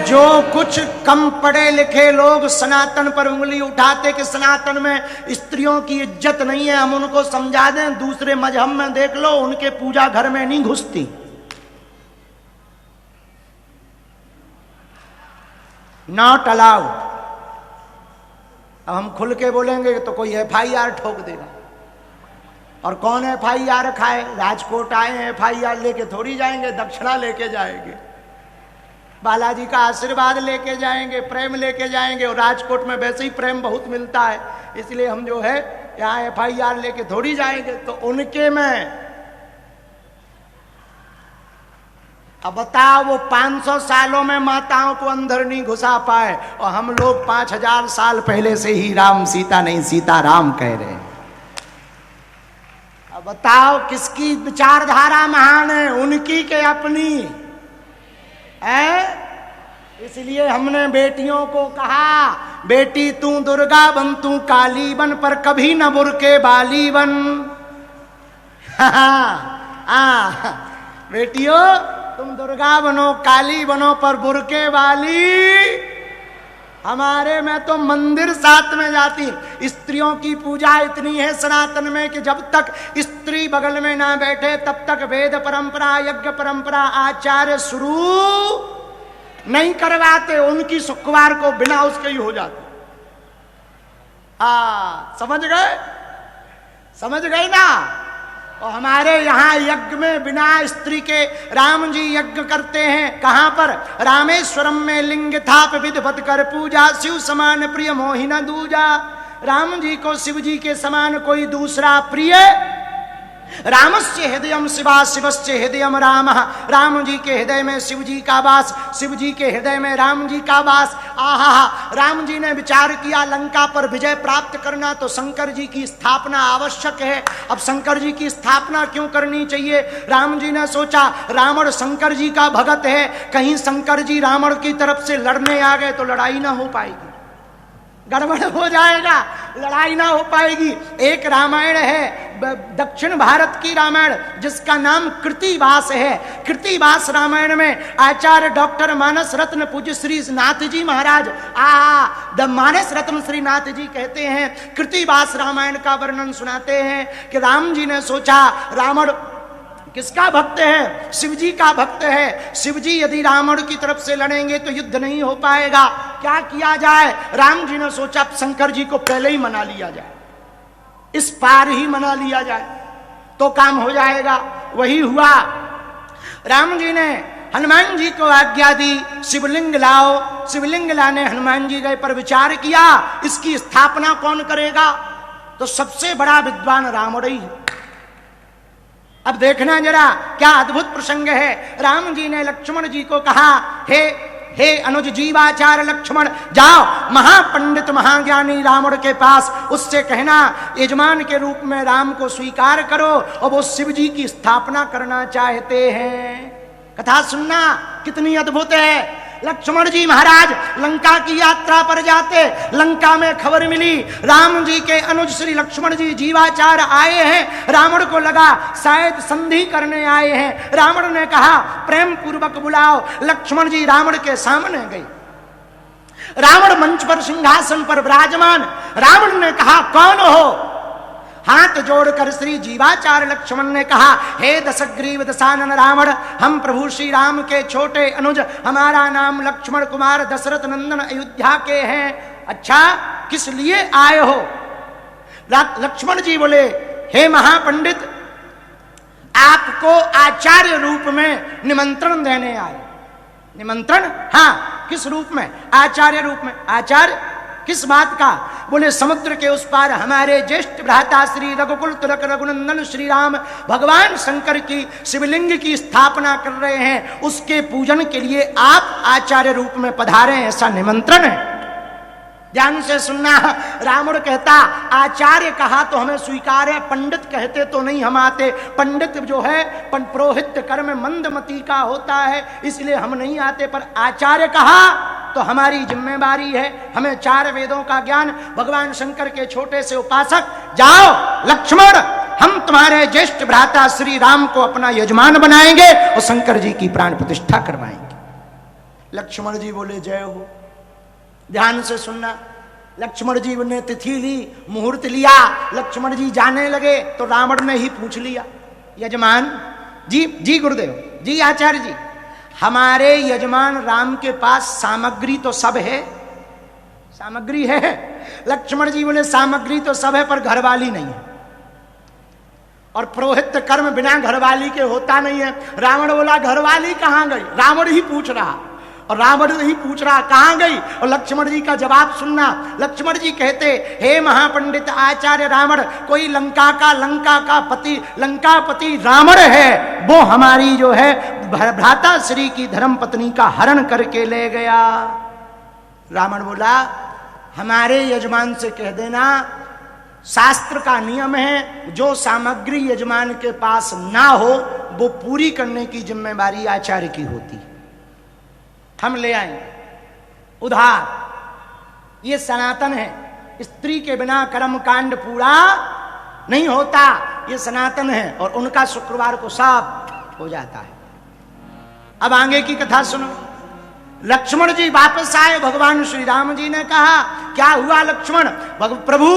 जो कुछ कम पढ़े लिखे लोग सनातन पर उंगली उठाते कि सनातन में स्त्रियों की इज्जत नहीं है, हम उनको समझा दें, दूसरे मजहब में देख लो, उनके पूजा घर में नहीं घुसती। Not allowed. अब हम खुल के बोलेंगे तो कोई FIR ठोक देगा। और कौन FIR खाए? राजकोट आए हैं, FIR लेके थोड़ी जाएंगे, दक्षिणा लेके जाएंगे, बालाजी का आशीर्वाद लेके जाएंगे, प्रेम लेके जाएंगे। और राजकोट में वैसे ही प्रेम बहुत मिलता है, इसलिए हम जो है यहाँ FIR लेके थोड़ी जाएंगे। तो उनके में अब बताओ, वो 500 सालों में माताओं को अंदर नहीं घुसा पाए, और हम लोग 5000 साल पहले से ही राम सीता नहीं सीता राम कह रहे हैं। अब बताओ किसकी विचारधारा महान है, उनकी के अपनी है? इसलिए हमने बेटियों को कहा, बेटी तू दुर्गा बन, तू काली बन, पर कभी न बुरके बाली बन। बेटियों तुम दुर्गा बनो, काली बनो, पर बुरके वाली। हमारे में तो मंदिर साथ में जाती। स्त्रियों की पूजा इतनी है सनातन में कि जब तक स्त्री बगल में ना बैठे तब तक वेद परंपरा, यज्ञ परंपरा, आचार्य शुरू नहीं करवाते। उनकी शुक्रवार को बिना उसके ही हो जाती। समझ गए? समझ गए ना? और हमारे यहाँ यज्ञ में बिना स्त्री के राम जी यज्ञ करते हैं। कहाँ पर? रामेश्वरम में लिंग था विधिवत कर पूजा, शिव समान प्रिय मोहिना दूजा। राम जी को शिव जी के समान कोई दूसरा प्रिय। रामस्य हृदयम शिवा, शिवस्य हृदयम राम। राम जी के हृदय में शिव जी का वास, शिव जी के हृदय में राम जी का वास। आहा, राम जी ने विचार किया लंका पर विजय प्राप्त करना तो शंकर जी की स्थापना आवश्यक है। अब शंकर जी की स्थापना क्यों करनी चाहिए? राम जी ने सोचा रावण शंकर जी का भगत है, कहीं शंकर जी रावण की तरफ से लड़ने आ गए तो लड़ाई ना हो पाएगी, गड़बड़ हो जाएगा, लड़ाई ना हो पाएगी। एक रामायण है दक्षिण भारत की रामायण, जिसका नाम कृतिवास है। कृतिवास रामायण में आचार्य डॉक्टर मानस रत्न पूज्य श्री नाथ जी महाराज द मानस रत्न श्री नाथ जी कहते हैं, कृतिवास रामायण का वर्णन सुनाते हैं कि राम जी ने सोचा रावण किसका भक्त है? शिव जी का भक्त है। शिव जी यदि रावण की तरफ से लड़ेंगे तो युद्ध नहीं हो पाएगा। क्या किया जाए? राम जी ने सोचा शंकर जी को पहले ही मना लिया जाए, इस पार ही मना लिया जाए तो काम हो जाएगा। वही हुआ। राम जी ने हनुमान जी को आज्ञा दी शिवलिंग लाओ। शिवलिंग लाने हनुमान जी गए, पर विचार किया इसकी स्थापना कौन करेगा? तो सबसे बड़ा विद्वान रावण ही है। अब देखना जरा क्या अद्भुत प्रसंग है। राम जी ने लक्ष्मण जी को कहा, हे अनुज जीवाचार लक्ष्मण, जाओ महापंडित महाज्ञानी रावण के पास, उससे कहना यजमान के रूप में राम को स्वीकार करो और वो शिव जी की स्थापना करना चाहते हैं। कथा सुनना कितनी अद्भुत है। लक्ष्मण जी महाराज लंका की यात्रा पर जाते, लंका में खबर मिली राम जी के अनुज श्री लक्ष्मण जी जीवाचार आए हैं। रावण को लगा शायद संधि करने आए हैं। रावण ने कहा प्रेम पूर्वक बुलाओ। लक्ष्मण जी रावण के सामने गए। रावण मंच पर सिंहासन पर विराजमान। रावण ने कहा कौन हो? हाथ जोड़कर श्री जीवाचार्य लक्ष्मण ने कहा, हे दशग्रीव दशानन रावण, हम प्रभु श्री राम के छोटे अनुज, हमारा नाम लक्ष्मण कुमार दशरथ नंदन अयोध्या के हैं। अच्छा, किस लिए आए हो? लक्ष्मण जी बोले, हे महापंडित, आपको आचार्य रूप में निमंत्रण देने आए। निमंत्रण? हाँ, किस रूप में? आचार्य रूप में। आचार्य किस बात का? बोले समुद्र के उस पार हमारे ज्येष्ठ भ्राता श्री रघुकुल तिलक रघुनंदन श्री राम भगवान शंकर की शिवलिंग की स्थापना कर रहे हैं, उसके पूजन के लिए आप आचार्य रूप में पधारे, ऐसा निमंत्रण है। ध्यान से सुनना। रावण कहता आचार्य कहा तो हमें स्वीकार है, पंडित कहते तो नहीं हम आते। पंडित जो है पुरोहित कर्म मंदमती का होता है, इसलिए हम नहीं आते। पर आचार्य कहा तो हमारी जिम्मेवारी है, हमें 4 वेदों का ज्ञान, भगवान शंकर के छोटे से उपासक। जाओ लक्ष्मण, हम तुम्हारे ज्येष्ठ भ्राता श्री राम को अपना यजमान बनाएंगे और शंकर जी की प्राण प्रतिष्ठा करवाएंगे। लक्ष्मण जी बोले जय हो। ध्यान से सुनना, लक्ष्मण जी ने तिथि ली, मुहूर्त लिया, लक्ष्मण जी जाने लगे तो रावण ने ही पूछ लिया, यजमान जी, जी गुरुदेव जी, आचार्य जी, हमारे यजमान राम के पास सामग्री तो सब है, सामग्री है। लक्ष्मण जी बोले सामग्री तो सब है पर घरवाली नहीं है, और पुरोहित कर्म बिना घरवाली के होता नहीं है। रावण बोला घरवाली कहां गई? रावण ही पूछ रहा, और रावण ही पूछ रहा कहां गई, और लक्ष्मण जी का जवाब सुनना। लक्ष्मण जी कहते, हे महापंडित आचार्य रावण, कोई लंका का लंकापति रावण है, वो हमारी जो है भ्राता श्री की धर्म पत्नी का हरण करके ले गया। रावण बोला हमारे यजमान से कह देना, शास्त्र का नियम है जो सामग्री यजमान के पास ना हो वो पूरी करने की जिम्मेदारी आचार्य की होती, हम ले आएंगे उधार। ये सनातन है, स्त्री के बिना कर्म कांड पूरा नहीं होता, ये सनातन है, और उनका शुक्रवार को सब हो जाता है। अब आगे की कथा सुनो। लक्ष्मण जी वापस आए, भगवान श्री राम जी ने कहा क्या हुआ लक्ष्मण? प्रभु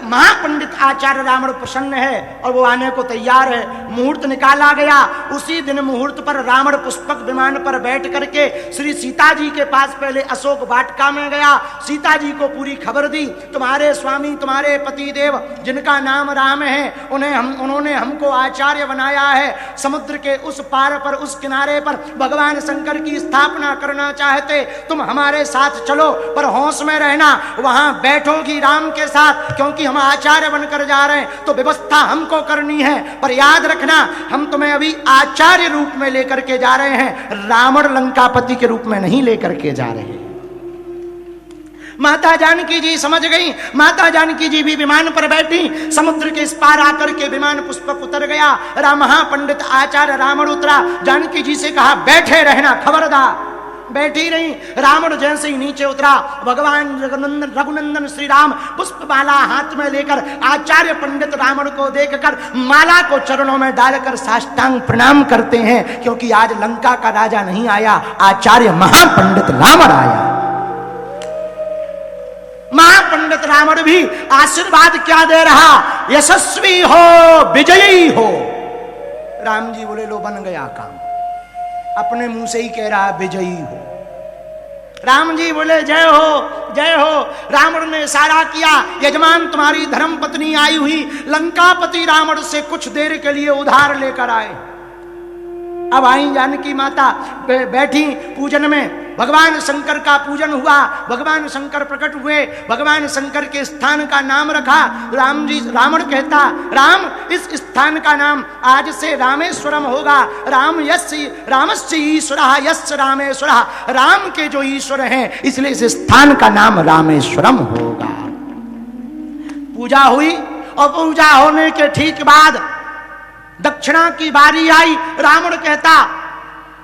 महापंडित आचार्य रावण प्रसन्न है और वो आने को तैयार है। मुहूर्त निकाला गया, उसी दिन मुहूर्त पर रावण पुष्पक विमान पर बैठ करके श्री सीता जी के पास पहले अशोक वाटिका में गया, सीता जी को पूरी खबर दी, तुम्हारे स्वामी तुम्हारे पति देव जिनका नाम राम है उन्होंने हमको आचार्य बनाया है। समुद्र के उस पार पर, उस किनारे पर भगवान शंकर की स्थापना करना चाहते, तुम हमारे साथ चलो, पर होश में रहना, वहां बैठोगी राम के साथ, क्योंकि हम आचार्य बनकर जा रहे हैं तो व्यवस्था हमको करनी है। पर याद रखना हम तुम्हें अभी आचार्य रूप में लेकर के जा रहे हैं, रावण लंकापति के रूप में नहीं लेकर के जा रहे हैं। माता जानकी जी समझ गई, माता जानकी जी भी विमान पर बैठी, समुद्र के इस पार आकर के विमान पुष्पक उतर गया, महापंडित आचार्य रावण उतरा, जानकी जी से कहा बैठे रहना, खबरदार। बैठी रही। रावण जैसे ही नीचे उतरा, भगवान रघुनंदन श्री राम पुष्पमाला हाथ में लेकर आचार्य पंडित रावण को देखकर माला को चरणों में डालकर साष्टांग प्रणाम करते हैं, क्योंकि आज लंका का राजा नहीं आया, आचार्य महापंडित रावण आया। महापंडित रावण भी आशीर्वाद क्या दे रहा? यशस्वी हो, विजयी हो। राम जी बोले लो बन गया काम, अपने मुंह से ही कह रहा विजयी हो। राम जी बोले जय हो, जय हो। रावण ने इशारा किया, यजमान तुम्हारी धर्म पत्नी आई हुई, लंकापति रावण से कुछ देर के लिए उधार लेकर आए। अब आई जानकी माता बैठी पूजन में, भगवान शंकर का पूजन हुआ, भगवान शंकर प्रकट हुए, भगवान शंकर के स्थान का नाम रखा। रावण कहता, राम इस स्थान का नाम आज से रामेश्वरम होगा। रामस्य ईश्वरः यस्य रामेश्वरः, राम के जो ईश्वर हैं इसलिए इस स्थान का नाम रामेश्वरम होगा। पूजा हुई, और पूजा होने के ठीक बाद दक्षिणा की बारी आई। रावण कहता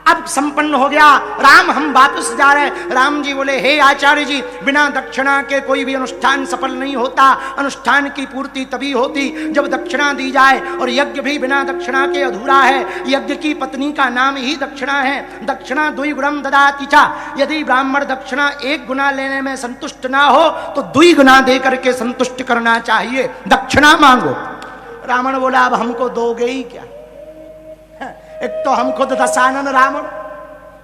अब संपन्न हो गया, राम हम वापस जा रहे हैं। राम जी बोले हे आचार्य जी, बिना दक्षिणा के कोई भी अनुष्ठान सफल नहीं होता, अनुष्ठान की पूर्ति तभी होती जब दक्षिणा दी जाए, और यज्ञ भी बिना दक्षिणा के अधूरा है। यज्ञ की पत्नी का नाम ही दक्षिणा है। दक्षिणा द्विगुणम ददाति च, यदि ब्राह्मण दक्षिणा एक गुना लेने में संतुष्ट ना हो तो द्विगुना दे करके संतुष्ट करना चाहिए, दक्षिणा मांगो। रावण बोला अब हमको दोगे ही क्या? एक तो हम खुद दशानन रावण,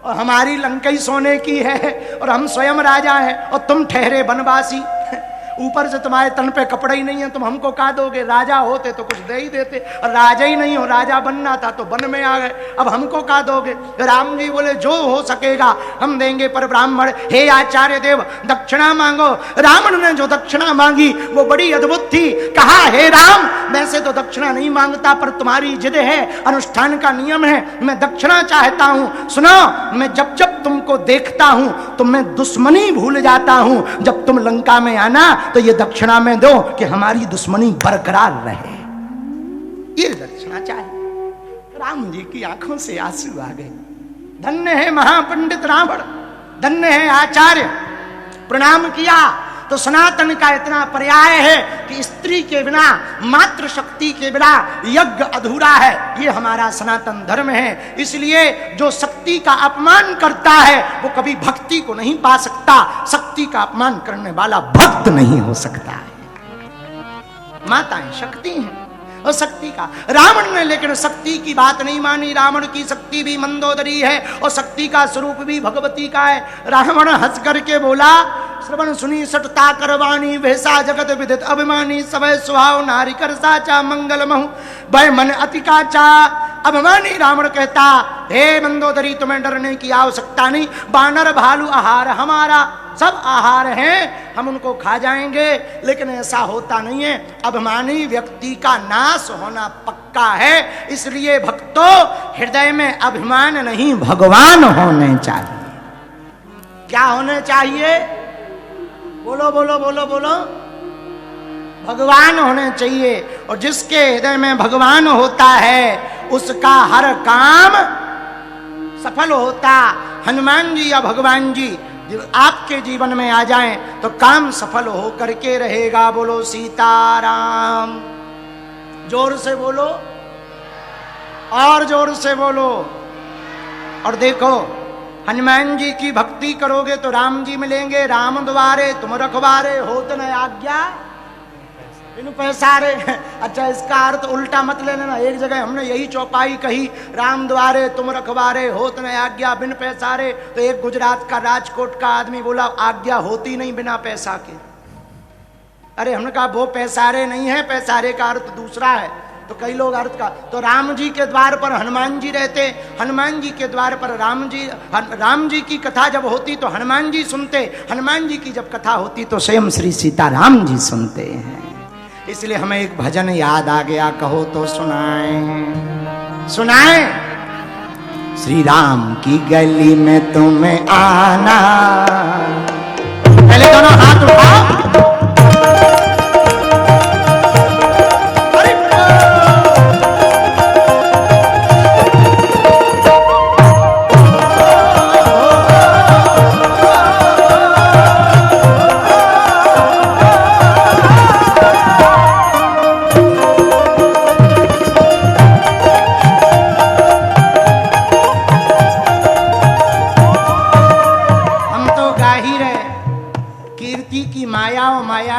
और हमारी लंका सोने की है, और हम स्वयं राजा हैं, और तुम ठहरे वनवासी, ऊपर से तुम्हारे तन पे कपड़ा ही नहीं है, तुम हमको कहा दोगे? राजा होते तो कुछ दे ही देते, और राजा ही नहीं हो, राजा बनना था तो वन में आ गए, अब हमको कहा दोगे? राम जी बोले जो हो सकेगा हम देंगे, पर ब्राह्मण हे आचार्य देव दक्षिणा मांगो। रावण ने जो दक्षिणा मांगी वो बड़ी अद्भुत थी। कहा हे राम, वैसे तो दक्षिणा नहीं मांगता, पर तुम्हारी जिद है, अनुष्ठान का नियम है, मैं दक्षिणा चाहता हूं। सुनो, मैं जब जब तुमको देखता हूं तो मैं दुश्मनी भूल जाता हूं, जब तुम लंका में आना तो ये दक्षिणा में दो कि हमारी दुश्मनी बरकरार रहे। ये दक्षिणा चाहिए। राम जी की आंखों से आंसू आ गए। धन्य है महापंडित रावण, धन्य है आचार्य। प्रणाम किया तो सनातन का इतना पर्याय है कि स्त्री के बिना, मातृ शक्ति के बिना यज्ञ अधूरा है। ये हमारा सनातन धर्म है। इसलिए जो शक्ति का अपमान करता है वो कभी भक्ति को नहीं पा सकता। शक्ति का अपमान करने वाला भक्त नहीं हो सकता है। माताएं शक्ति हैं और शक्ति का रावण ने लेकिन शक्ति की बात नहीं मानी। रावण की शक्ति भी मंदोदरी है और शक्ति का स्वरूप भी भगवती का है। रावण हंस करके बोला, श्रवण सुनी सटता करवाणी, वैसा जगत विदित अभिमानी, सवै स्वभाव नारी कर साचा, मंगल महु भय मन अति काचा। अभिमानी रावण कहता, हे मंदोदरी तुम्हें डरने की आवश्यकता नहीं, बानर भालू आहार हमारा, सब आहार हैं, हम उनको खा जाएंगे। लेकिन ऐसा होता नहीं है। अभिमानी व्यक्ति का नाश होना पक्का है। इसलिए भक्तों, हृदय में अभिमान नहीं, भगवान होने चाहिए। क्या होने चाहिए? बोलो बोलो बोलो बोलो। भगवान होने चाहिए। और जिसके हृदय में भगवान होता है उसका हर काम सफल होता। हनुमान जी या भगवान जी आपके जीवन में आ जाएं तो काम सफल हो करके रहेगा। बोलो सीताराम। जोर से बोलो और जोर से बोलो। और देखो, हनुमान जी की भक्ति करोगे तो राम जी मिलेंगे। राम द्वारे तुम रखवारे, होत न आज्ञा बिनु पैसारे। अच्छा, इसका अर्थ उल्टा मत लेना ना। एक जगह हमने यही चौपाई कही, राम द्वारे तुम रखवारे, होत न आज्ञा बिन पैसारे। तो एक गुजरात का, राजकोट का आदमी बोला, आज्ञा होती नहीं बिना पैसा के। अरे हमने कहा वो पैसारे नहीं है, पैसारे का अर्थ दूसरा है। तो कई लोग अर्थ का, तो राम जी के द्वार पर हनुमान जी रहते, हनुमान जी के द्वार पर राम जी की कथा जब होती तो हनुमान जी सुनते, हनुमान जी की जब कथा होती तो स्वयं श्री सीताराम जी सुनते हैं। इसलिए हमें एक भजन याद आ गया, कहो तो सुनाएं सुनाएं। श्री राम की गली में तुम्हें आना। पहले दोनों हाथ उठाओ।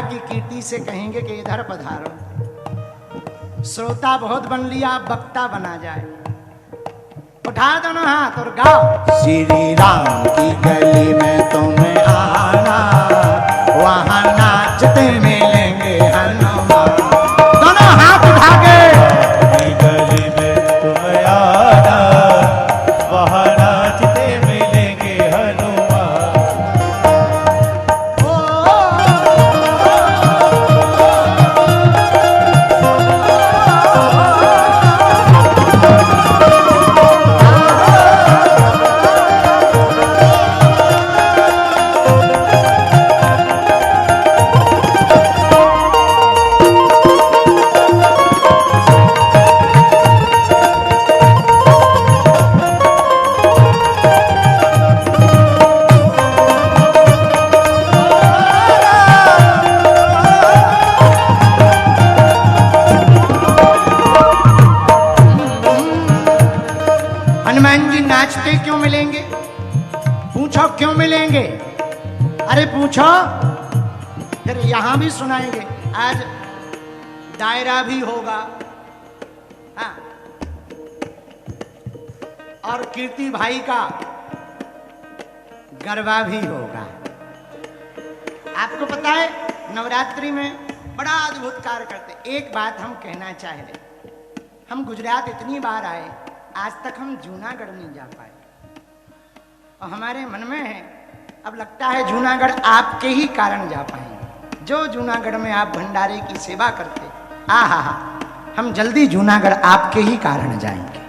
की कीर्ति से कहेंगे कि इधर पधारो। श्रोता बहुत बन लिया, वक्ता बना जाए। उठा दोनों हाथ और गाओ। श्री राम की गली में तुम्हें आना, वहां नाचते मिलेंगे हनुमान। दोनों हाथ उठा के। गली में तुम्हें आना, वहां नाचते मिलेंगे हनुमान। क्यों मिलेंगे? पूछो क्यों मिलेंगे? अरे पूछो, फिर यहां भी सुनाएंगे। आज डायरा भी होगा, हाँ, और कीर्ति भाई का गरबा भी होगा। आपको पता है नवरात्रि में बड़ा अद्भुत कार्य करते। एक बात हम कहना चाह रहे, हम गुजरात इतनी बार आए, आज तक हम जूनागढ़ नहीं जा पाए। और हमारे मन में है, अब लगता है जूनागढ़ आपके ही कारण जा पाएंगे। जो जूनागढ़ में आप भंडारे की सेवा करते, आहा, हम जल्दी जूनागढ़ आपके ही कारण जाएंगे।